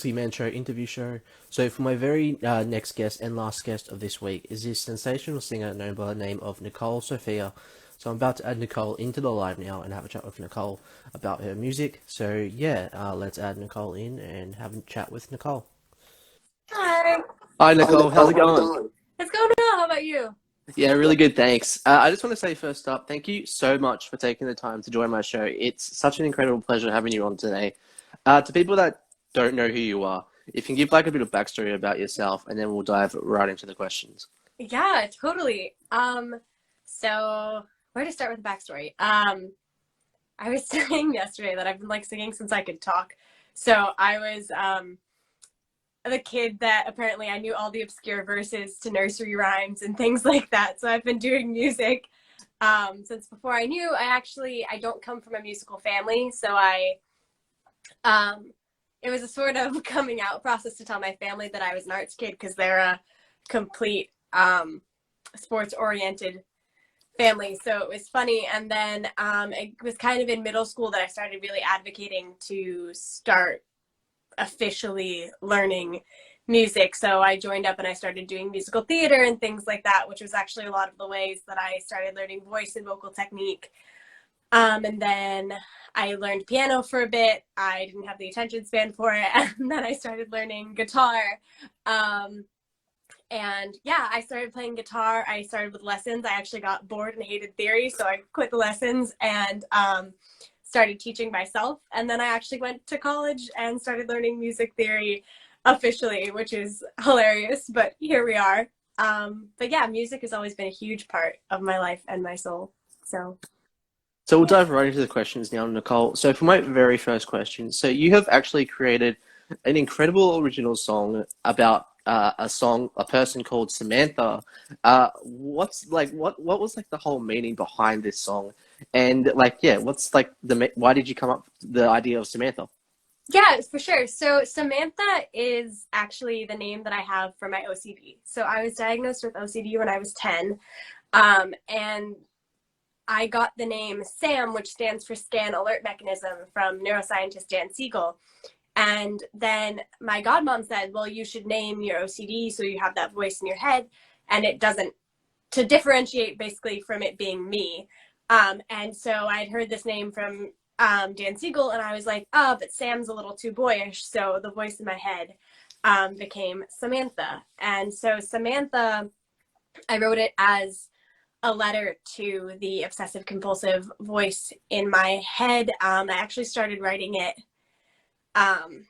Man Show interview show. So for my very next guest and last guest of this week is this sensational singer known by the name of Nicole Sophia. So I'm about to add Nicole into the live now and have a chat with Nicole about her music. So yeah, let's add Nicole in and have a chat with Nicole. Hi. Hi Hi, Nicole, how's Nicole. it How's it going? going? It's going well. How about you? Yeah, really good, thanks. I just want to say first up, thank you so much for taking the time to join my show. It's such an incredible pleasure having you on today. To people that don't know who you are, if you can give like a bit of backstory about yourself, and then we'll dive right into the questions. Yeah, totally. So where to start with the backstory? I was saying yesterday that I've been like singing since I could talk. So I was the kid that apparently I knew all the obscure verses to nursery rhymes and things like that. So I've been doing music since before I knew. I don't come from a musical family, so I um it was a sort of coming out process to tell my family that I was an arts kid because they're a complete sports oriented family. So it was funny. And then it was kind of in middle school that I started really advocating to start officially learning music. So I joined up and I started doing musical theater and things like that, which was actually a lot of the ways that I started learning voice and vocal technique. And then I learned piano for a bit. I didn't have the attention span for it. And then I started learning guitar. Um, and yeah, I started playing guitar. I started with lessons. I actually got bored and hated theory, so I quit the lessons and started teaching myself. And then I actually went to college and started learning music theory officially, which is hilarious, but here we are. But yeah, music has always been a huge part of my life and my soul. So So we'll yeah. dive right into the questions now, Nicole. So for my very first question, so you have actually created an incredible original song about a person called Samantha. What was like the whole meaning behind this song, and like yeah, what's like why did you come up with the idea of Samantha? Yeah, for sure. So Samantha is actually the name that I have for my OCD. So I was diagnosed with OCD when I was 10. And I got the name SAM, which stands for Scan Alert Mechanism, from neuroscientist Dan Siegel. And then my godmom said, well, you should name your OCD so you have that voice in your head and it doesn't, to differentiate basically from it being me. And so I'd heard this name from Dan Siegel and I was like, oh, but Sam's a little too boyish. So the voice in my head became Samantha. And so Samantha, I wrote it as a letter to the obsessive compulsive voice in my head. I actually started writing it um,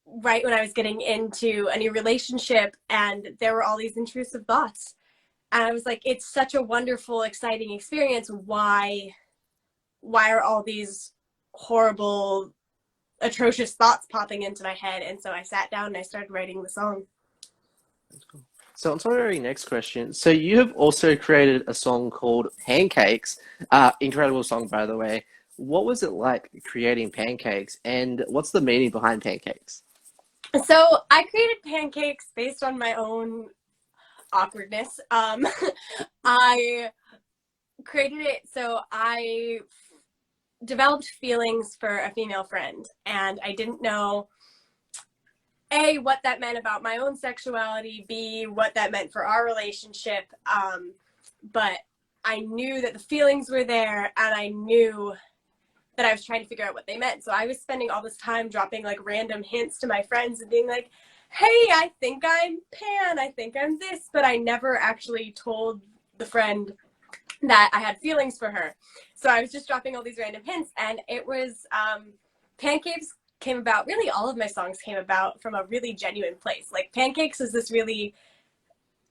right when I was getting into a new relationship, and there were all these intrusive thoughts. And I was like, it's such a wonderful, exciting experience. Why are all these horrible, atrocious thoughts popping into my head? And so I sat down and I started writing the song. So on to our very next question. So you have also created a song called Pancakes. Incredible song, by the way. What was it like creating Pancakes, and what's the meaning behind Pancakes? So I created Pancakes based on my own awkwardness. I created it so I developed feelings for a female friend, and I didn't know A, what that meant about my own sexuality, B, what that meant for our relationship. But I knew that the feelings were there, and I knew that I was trying to figure out what they meant. So I was spending all this time dropping like random hints to my friends and being like, hey, I think I'm Pan, I think I'm this, but I never actually told the friend that I had feelings for her. So I was just dropping all these random hints, and it was Pancakes came about, really all of my songs came about from a really genuine place. Like Pancakes is this really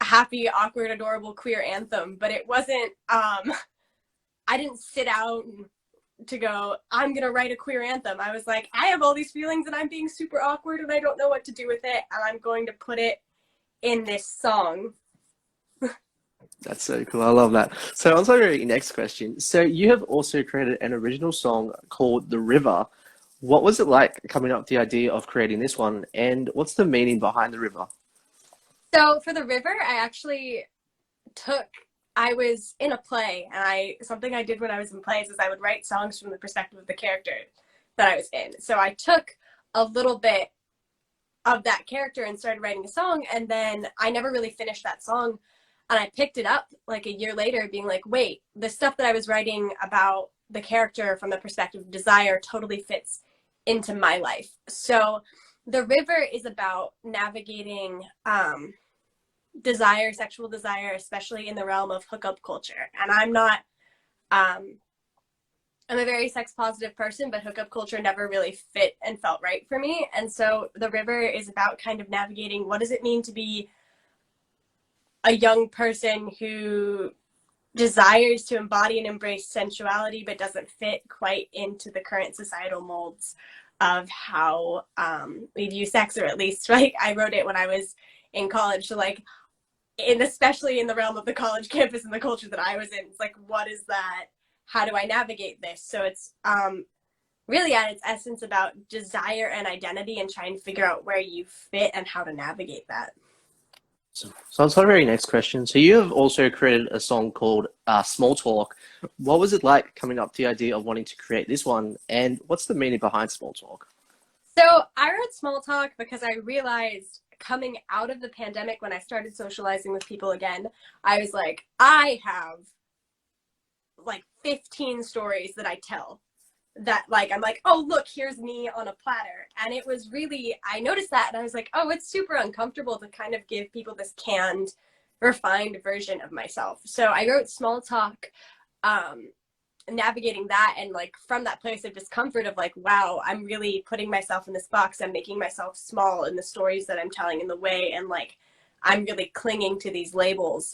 happy, awkward, adorable queer anthem, but it wasn't I didn't sit out to go, I'm gonna write a queer anthem. I was like, I have all these feelings and I'm being super awkward and I don't know what to do with it, and I'm going to put it in this song. That's so cool. I love that. So on to our very next question. So you have also created an original song called The River. What was it like coming up with the idea of creating this one, and what's the meaning behind the river? So for the river, I actually took I was in a play, and I something I did when I was in plays is I would write songs from the perspective of the character that I was in. So I took a little bit of that character and started writing a song. And then I never really finished that song. And I picked it up like a year later, being like, wait, the stuff that I was writing about the character from the perspective of desire totally fits into my life. So The River is about navigating desire, sexual desire, especially in the realm of hookup culture. And I'm a very sex positive person, but hookup culture never really fit and felt right for me. And so The River is about kind of navigating what does it mean to be a young person who desires to embody and embrace sensuality, but doesn't fit quite into the current societal molds of how we view sex, or at least like I wrote it when I was in college. So like, especially in the realm of the college campus and the culture that I was in, it's like, what is that? How do I navigate this? So it's really at its essence about desire and identity and trying to figure out where you fit and how to navigate that. So on to our very next question. So you have also created a song called Small Talk. What was it like coming up with the idea of wanting to create this one? And what's the meaning behind Small Talk? So I wrote Small Talk because I realized coming out of the pandemic, when I started socializing with people again, I was like, I have like 15 stories that I tell that like I'm like, oh look, here's me on a platter. And it was really, I noticed that and I was like, oh, it's super uncomfortable to kind of give people this canned, refined version of myself. So I wrote Small Talk, navigating that, and like from that place of discomfort of like, wow, I'm really putting myself in this box, I'm making myself small in the stories that I'm telling in the way, and like I'm really clinging to these labels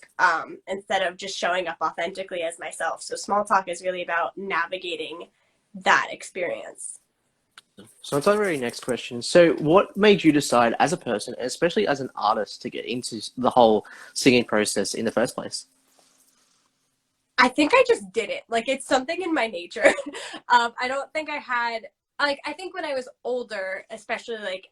instead of just showing up authentically as myself. So Small Talk is really about navigating that experience. So on to our very next question. So what made you decide as a person, especially as an artist, to get into the whole singing process in the first place? I think I just did it. Like, it's something in my nature. I don't think I had, like, I think when I was older, especially like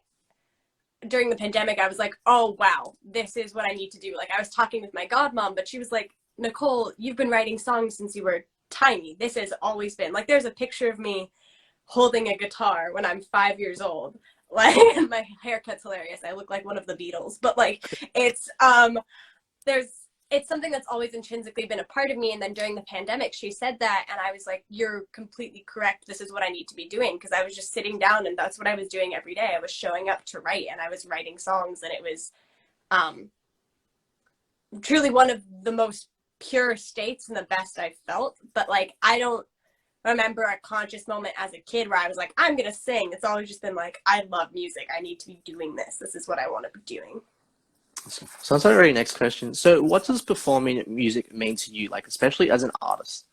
during the pandemic, I was like, oh, wow, this is what I need to do. Like, I was talking with my godmom, but she was like, Nicole, you've been writing songs since you were tiny. This has always been, like, there's a picture of me holding a guitar when I'm 5 years old. Like, my haircut's hilarious. I look like one of the Beatles, but like, there's, it's something that's always intrinsically been a part of me. And then during the pandemic, she said that, and I was like, you're completely correct. This is what I need to be doing. Because I was just sitting down, and that's what I was doing every day. I was showing up to write, and I was writing songs, and it was truly one of the most pure states and the best I've felt. But like, I don't remember a conscious moment as a kid where I was like, I'm going to sing. It's always just been like, I love music. I need to be doing this. This is what I want to be doing. So on to our very next question. So what does performing music mean to you, like especially as an artist?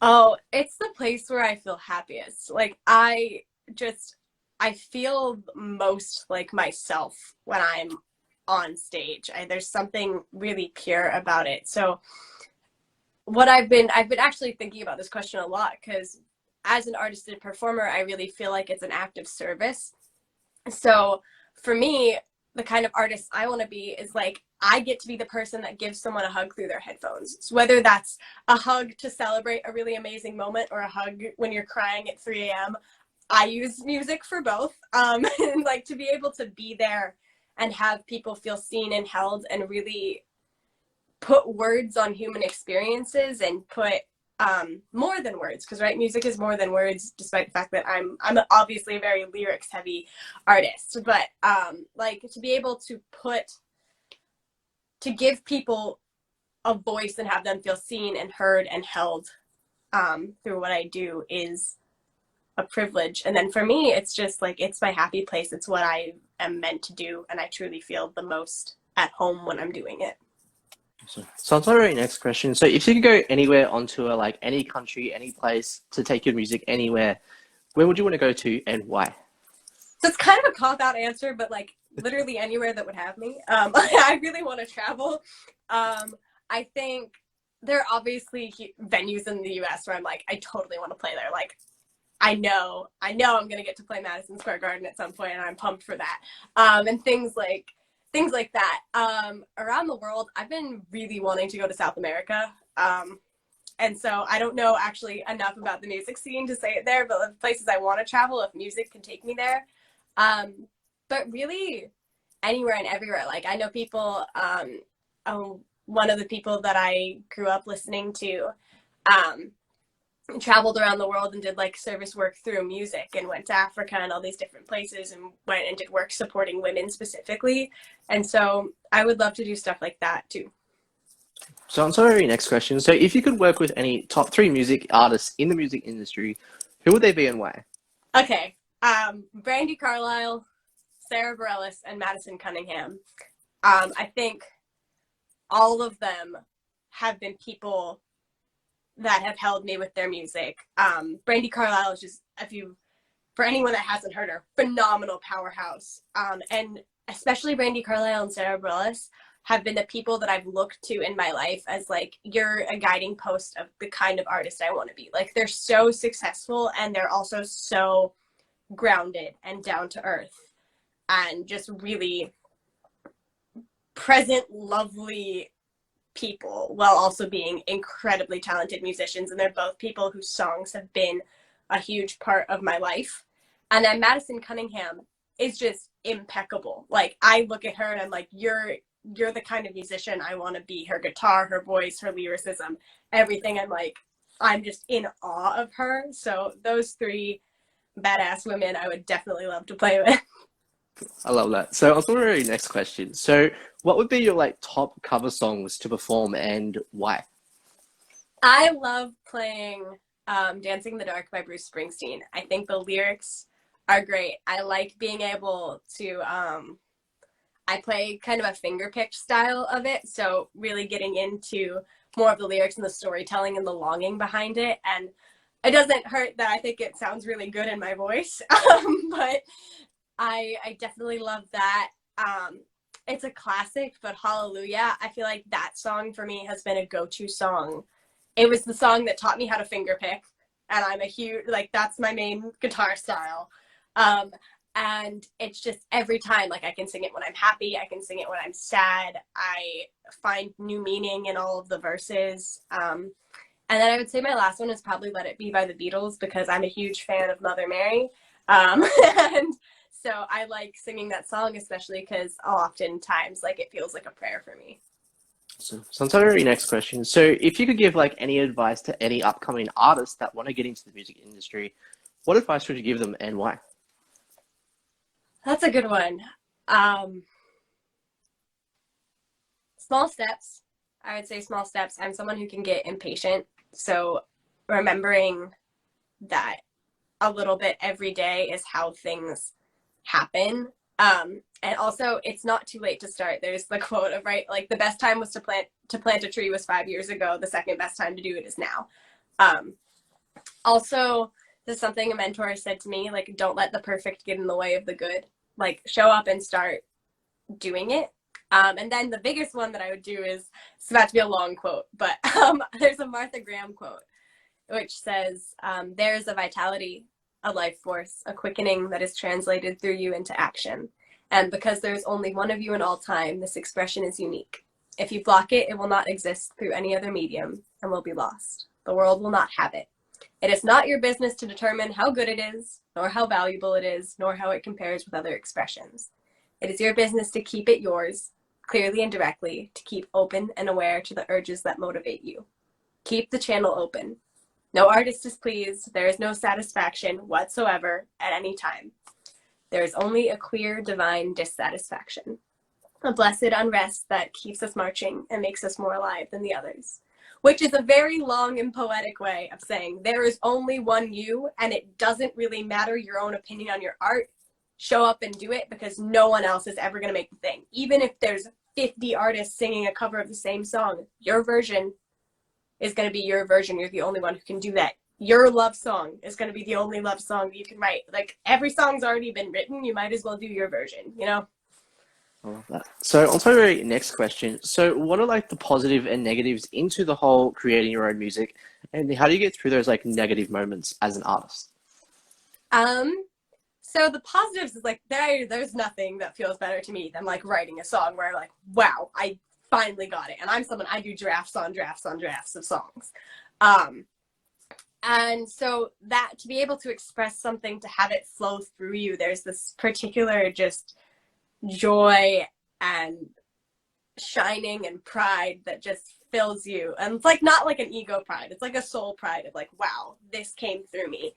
Oh, it's the place where I feel happiest. Like, I feel most like myself when I'm on stage. There's something really pure about it. So I've been actually thinking about this question a lot, because as an artist and performer, I really feel like it's an act of service. So for me, the kind of artist I want to be is like, I get to be the person that gives someone a hug through their headphones. So whether that's a hug to celebrate a really amazing moment or a hug when you're crying at 3 a.m., I use music for both. And like, to be able to be there and have people feel seen and held, and really put words on human experiences, and put more than words, because right, music is more than words, despite the fact that I'm obviously a very lyrics heavy artist. But like, to be able to give people a voice and have them feel seen and heard and held through what I do is a privilege. And then for me, it's just like, it's my happy place. It's what I am meant to do, and I truly feel the most at home when I'm doing it. So on to our very next question. So if you could go anywhere on tour, like any country, any place, to take your music anywhere, where would you want to go to and why? So it's kind of a cop-out answer, but like literally anywhere that would have me. I really want to travel. I think there are obviously venues in the US where I'm like, I totally want to play there. Like, I know I'm going to get to play Madison Square Garden at some point, and I'm pumped for that. And things like that. Around the world, I've been really wanting to go to South America. And so I don't know actually enough about the music scene to say it there, but the places I want to travel, if music can take me there. But really anywhere and everywhere. Like I know people, one of the people that I grew up listening to, traveled around the world and did like service work through music and went to Africa and all these different places and went and did work supporting women specifically. And so I would love to do stuff like that too. So on to our next question. So if you could work with any top three music artists in the music industry, who would they be and why? Okay. Brandy Carlisle, Sarah Bareilles, and Madison Cunningham. I think all of them have been people that have held me with their music. Brandy Carlisle is just, for anyone that hasn't heard her, phenomenal powerhouse. And especially Brandy Carlisle and Sarah Bareilles have been the people that I've looked to in my life as like, you're a guiding post of the kind of artist I want to be. Like they're so successful and they're also so grounded and down to earth and just really present, lovely people while also being incredibly talented musicians. And they're both people whose songs have been a huge part of my life. And then Madison Cunningham is just impeccable. Like I look at her and I'm like, you're the kind of musician I want to be. Her guitar, her voice, her lyricism, everything. I'm just in awe of her. So those three badass women I would definitely love to play with. I love that. So on to our next question. So what would be your like top cover songs to perform and why? I love playing Dancing in the Dark by Bruce Springsteen. I think the lyrics are great. I like being able to, I play kind of a finger-picked style of it, so really getting into more of the lyrics and the storytelling and the longing behind it. And it doesn't hurt that I think it sounds really good in my voice, but I definitely love that. It's a classic, but Hallelujah, I feel like that song for me has been a go-to song. It was the song that taught me how to finger pick, and I'm a huge, like, that's my main guitar style. And it's just every time, like, I can sing it when I'm happy, I can sing it when I'm sad, I find new meaning in all of the verses. And then I would say my last one is probably Let It Be by the Beatles, because I'm a huge fan of Mother Mary. And so I like singing that song, especially because oftentimes, like, it feels like a prayer for me. So on to our next question. So if you could give like any advice to any upcoming artists that want to get into the music industry, what advice would you give them and why? That's a good one. Small steps. I would say small steps. I'm someone who can get impatient. So remembering that a little bit every day is how things happen. And also, it's not too late to start. There's the quote of, right, like the best time was to plant a tree was 5 years ago. The second best time to do it is now. Also, this is something a mentor said to me, like, don't let the perfect get in the way of the good. Like, show up and start doing it. And then the biggest one that I would do is, it's about to be a long quote, but there's a Martha Graham quote, which says, there is a vitality, a life force, a quickening that is translated through you into action. And because there is only one of you in all time, this expression is unique. If you block it, it will not exist through any other medium and will be lost. The world will not have it. It is not your business to determine how good it is, nor how valuable it is, nor how it compares with other expressions. It is your business to keep it yours, clearly and directly, to keep open and aware to the urges that motivate you. Keep the channel open. No artist is pleased. There is no satisfaction whatsoever at any time. There is only a clear, divine dissatisfaction, a blessed unrest that keeps us marching and makes us more alive than the others, which is a very long and poetic way of saying there is only one you, and it doesn't really matter your own opinion on your art. Show up and do it, because no one else is ever going to make the thing. Even if there's 50 artists singing a cover of the same song, your version is going to be your version. You're the only one who can do that. Your love song is going to be the only love song that you can write. Like, every song's already been written. You might as well do your version, you know? I love that. So on to our next question. So what are like the positive and negatives into the whole creating your own music, and how do you get through those like negative moments as an artist? So the positives is like there's nothing that feels better to me than like writing a song where I'm like, wow, I finally got it. And I'm someone, I do drafts on drafts on drafts of songs. Um, and so that to be able to express something, to have it flow through you, there's this particular just joy and shining and pride that just fills you. And it's like not like an ego pride, it's like a soul pride of like, wow, this came through me.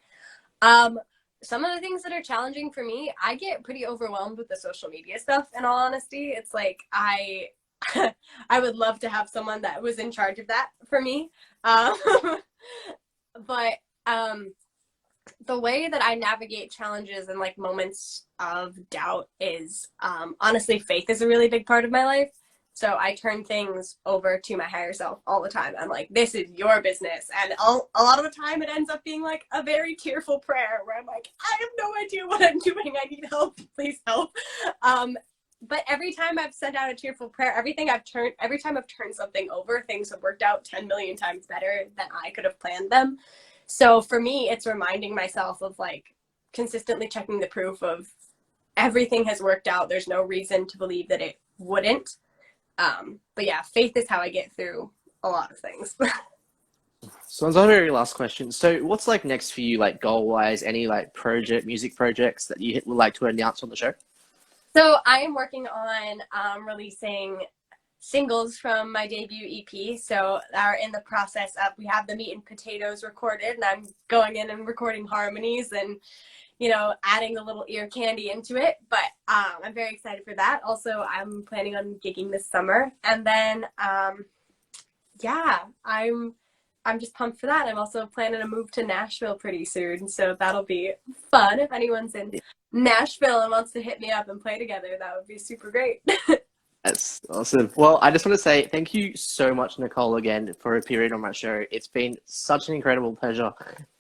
Some of the things that are challenging for me, I get pretty overwhelmed with the social media stuff, in all honesty. It's like I I would love to have someone that was in charge of that for me. um, but the way that I navigate challenges and like moments of doubt is honestly, faith is a really big part of my life. So I turn things over to my higher self all the time. I'm like, this is your business. And a lot of the time it ends up being like a very tearful prayer where I'm like, I have no idea what I'm doing. I need help. Please help. But every time I've sent out a tearful prayer, every time I've turned something over, things have worked out 10 million times better than I could have planned them. So for me, it's reminding myself of like consistently checking the proof of everything has worked out. There's no reason to believe that it wouldn't. But yeah, faith is how I get through a lot of things. So that's our very last question. So what's like next for you, like goal wise? Any like music projects that you would like to announce on the show? So I am working on releasing singles from my debut EP. So are in the process of, we have the meat and potatoes recorded, and I'm going in and recording harmonies and, you know, adding a little ear candy into it. But I'm very excited for that. Also, I'm planning on gigging this summer. And then, yeah, I'm just pumped for that. I'm also planning to move to Nashville pretty soon. So that'll be fun. If anyone's in Nashville and wants to hit me up and play together, that would be super great. That's awesome. Well, I just want to say thank you so much, Nicole, again, for appearing on my show. It's been such an incredible pleasure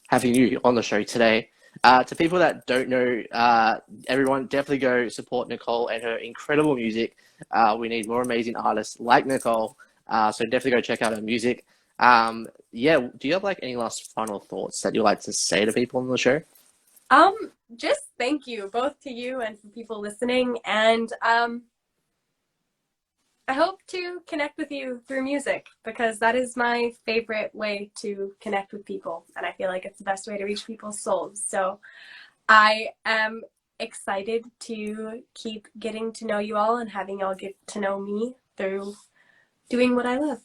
having you on the show today. To people that don't know, everyone definitely go support Nicole and her incredible music. We need more amazing artists like Nicole. So definitely go check out her music. Yeah, do you have like any last final thoughts that you'd like to say to people on the show? Just thank you both to you and for people listening. And I hope to connect with you through music, because that is my favorite way to connect with people. And I feel like it's the best way to reach people's souls. So I am excited to keep getting to know you all and having y'all get to know me through doing what I love.